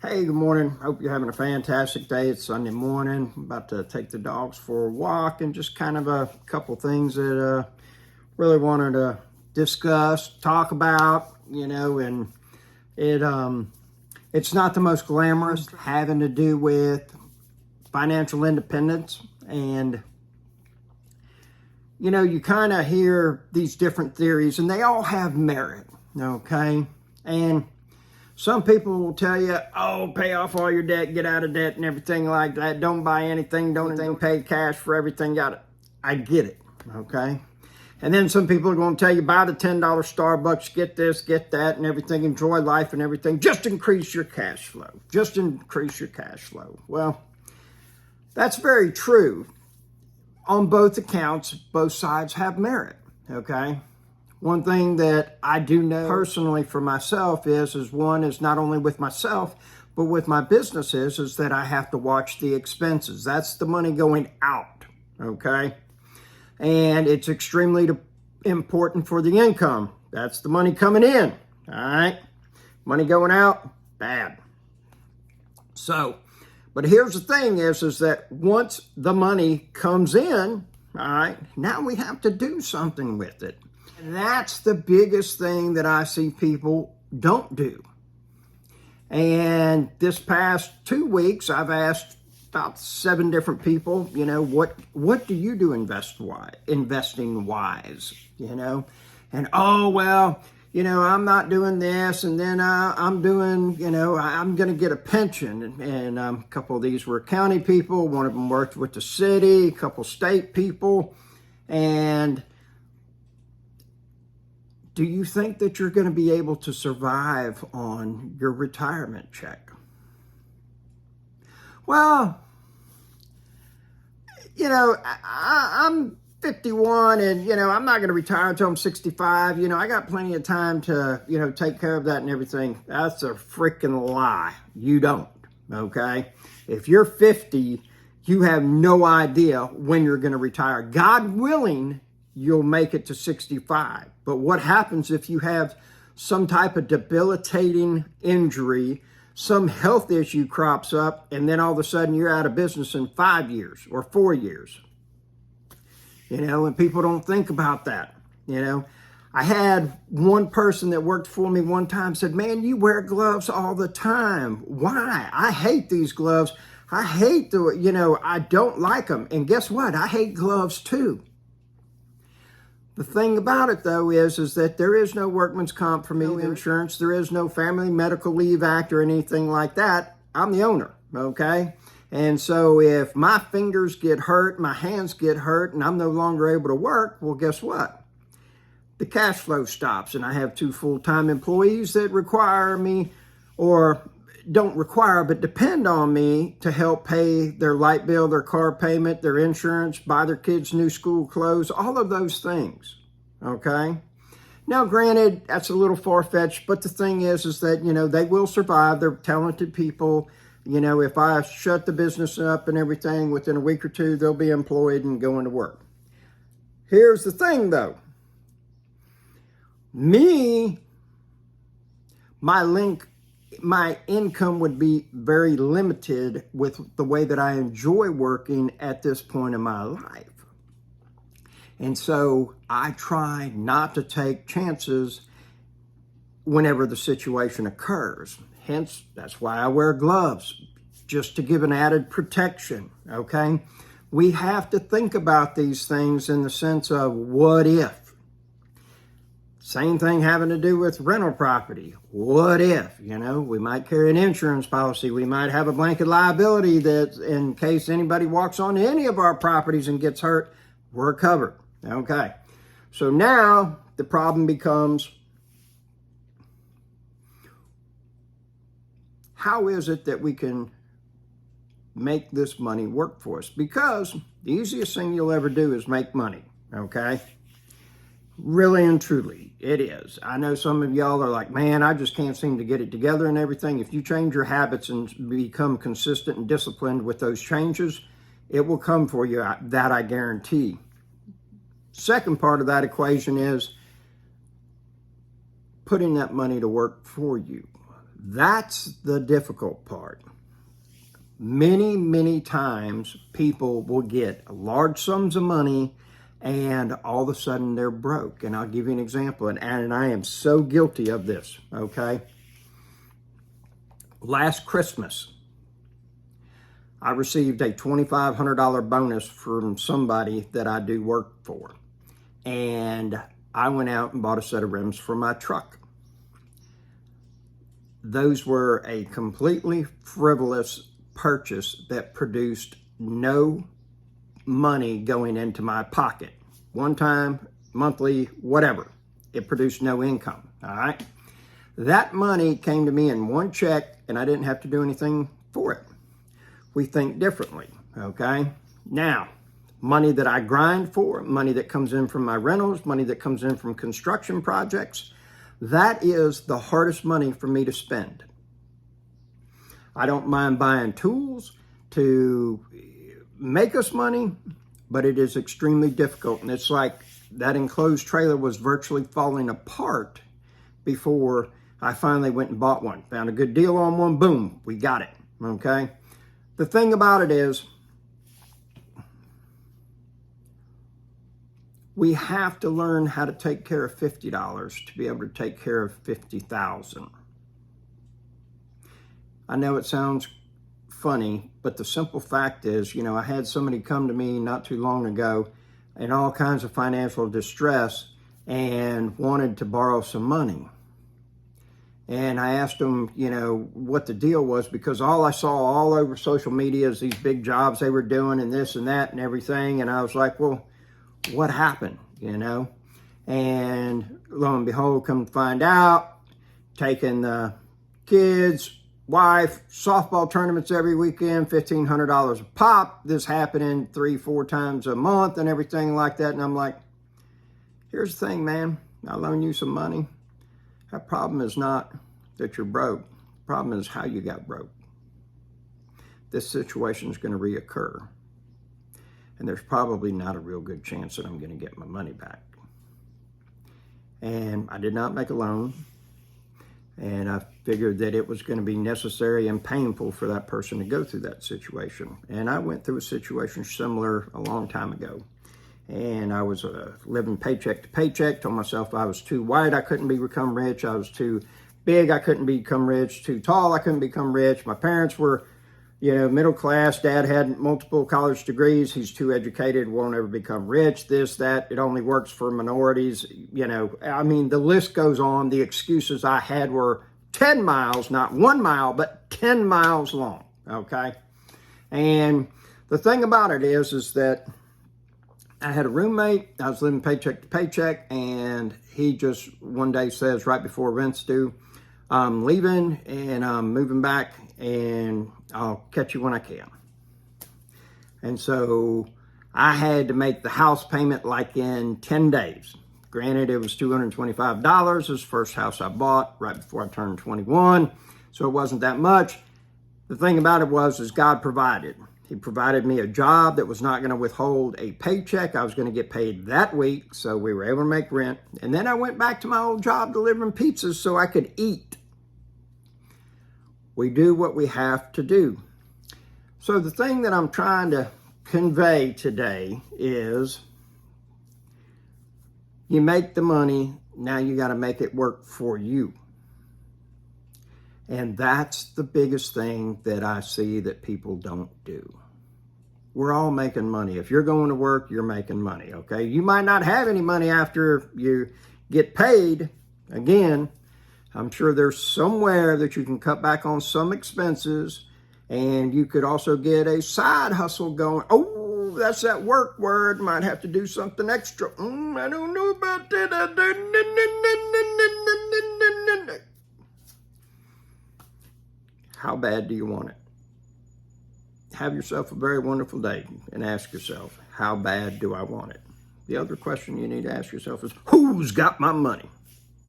Hey, good morning. Hope you're having a fantastic day. It's Sunday morning. I'm about to take the dogs for a walk and just kind of a couple things that really wanted to discuss, talk about, and it's not the most glamorous, having to do with financial independence. And you kind of hear these different theories and they all have merit, okay? And some people will tell you, oh, pay off all your debt, get out of debt and everything like that. Don't buy anything, don't pay cash for everything. I get it, okay? And then some people are going to tell you, buy the $10 Starbucks, get this, get that and everything, enjoy life and everything. Just increase your cash flow. Just increase your cash flow. Well, that's very true. On both accounts, both sides have merit, okay? One thing that I do know personally for myself is one is not only with myself, but with my businesses is that I have to watch the expenses. That's the money going out, okay? And it's extremely important for the income. That's the money coming in, all right? Money going out, bad. So, but here's the thing is that once the money comes in, all right, now we have to do something with it. And that's the biggest thing that I see people don't do. And this past 2 weeks, I've asked about 7 different people, what do you do investing wise, And, oh, well, I'm not doing this. And then I'm doing, I'm going to get a pension. And a couple of these were county people. One of them worked with the city, a couple state people. And do you think that you're going to be able to survive on your retirement check? Well, I'm 51 and, I'm not going to retire until I'm 65. I got plenty of time to, take care of that and everything. That's a freaking lie. You don't, okay? If you're 50, you have no idea when you're going to retire. God willing, you'll make it to 65. But what happens if you have some type of debilitating injury, some health issue crops up, and then all of a sudden you're out of business in 5 years or 4 years? And people don't think about that. I had one person that worked for me one time said, man, you wear gloves all the time. Why? I hate these gloves. I hate I don't like them. And guess what? I hate gloves too. The thing about it, though, is that there is no workman's comp for me, insurance. There is no Family Medical Leave Act or anything like that. I'm the owner, okay? And so if my fingers get hurt, my hands get hurt, and I'm no longer able to work, well, guess what? The cash flow stops, and I have 2 full-time employees that require me, or don't require, but depend on me to help pay their light bill, their car payment, their insurance, buy their kids new school clothes, all of those things, okay? Now, granted, that's a little far-fetched, but the thing is that, they will survive. They're talented people. If I shut the business up and everything, within a week or 2, they'll be employed and going to work. Here's the thing, though. My income would be very limited with the way that I enjoy working at this point in my life. And so I try not to take chances whenever the situation occurs. Hence, that's why I wear gloves, just to give an added protection, okay? We have to think about these things in the sense of what if? Same thing having to do with rental property. What if, we might carry an insurance policy. We might have a blanket liability that in case anybody walks onto any of our properties and gets hurt, we're covered. Okay. So now the problem becomes, how is it that we can make this money work for us? Because the easiest thing you'll ever do is make money. Okay. Really and truly, it is. I know some of y'all are like, man, I just can't seem to get it together and everything. If you change your habits and become consistent and disciplined with those changes, it will come for you. That I guarantee. Second part of that equation is putting that money to work for you. That's the difficult part. Many, many times people will get large sums of money and all of a sudden they're broke. And I'll give you an example. And I am so guilty of this, okay? Last Christmas, I received a $2,500 bonus from somebody that I do work for. And I went out and bought a set of rims for my truck. Those were a completely frivolous purchase that produced no money going into my pocket. One time, monthly, whatever. It produced no income, all right? That money came to me in one check and I didn't have to do anything for it. We think differently, okay? Now, money that I grind for, money that comes in from my rentals, money that comes in from construction projects, that is the hardest money for me to spend. I don't mind buying tools to make us money, but it is extremely difficult. And it's like that enclosed trailer was virtually falling apart before I finally went and bought one. Found a good deal on one, boom, we got it, okay? The thing about it is, we have to learn how to take care of $50 to be able to take care of $50,000. I know it sounds funny, but the simple fact is, I had somebody come to me not too long ago in all kinds of financial distress and wanted to borrow some money. And I asked them, what the deal was, because all I saw all over social media is these big jobs they were doing and this and that and everything. And I was like, well, what happened, And lo and behold, come to find out, taking the kids, wife, softball tournaments every weekend, $1,500 a pop. This happening 3-4 times a month and everything like that. And I'm like, here's the thing, man. I loan you some money. That problem is not that you're broke. The problem is how you got broke. This situation is going to reoccur. And there's probably not a real good chance that I'm going to get my money back. And I did not make a loan. And I figured that it was going to be necessary and painful for that person to go through that situation. And I went through a situation similar a long time ago. And I was living paycheck to paycheck, told myself I was too white, I couldn't become rich. I was too big, I couldn't become rich. Too tall, I couldn't become rich. My parents were, middle class. Dad had multiple college degrees. He's too educated, won't ever become rich. This, that, it only works for minorities. The list goes on. The excuses I had were 10 miles, not 1 mile, but 10 miles long, okay? And the thing about it is that I had a roommate. I was living paycheck to paycheck, and he just one day says right before rent's due, I'm leaving and I'm moving back and I'll catch you when I can. And so I had to make the house payment like in 10 days. Granted, it was $225. It was the first house I bought right before I turned 21. So it wasn't that much. The thing about it is God provided. He provided me a job that was not going to withhold a paycheck. I was going to get paid that week, so we were able to make rent. And then I went back to my old job delivering pizzas so I could eat. We do what we have to do. So the thing that I'm trying to convey today is you make the money, now you got to make it work for you. And that's the biggest thing that I see that people don't do. We're all making money. If you're going to work, you're making money, okay? You might not have any money after you get paid. Again, I'm sure there's somewhere that you can cut back on some expenses, and you could also get a side hustle going. Oh, that's that work word. Might have to do something extra. I don't know about that. How bad do you want it? Have yourself a very wonderful day and ask yourself, how bad do I want it? The other question you need to ask yourself is, who's got my money?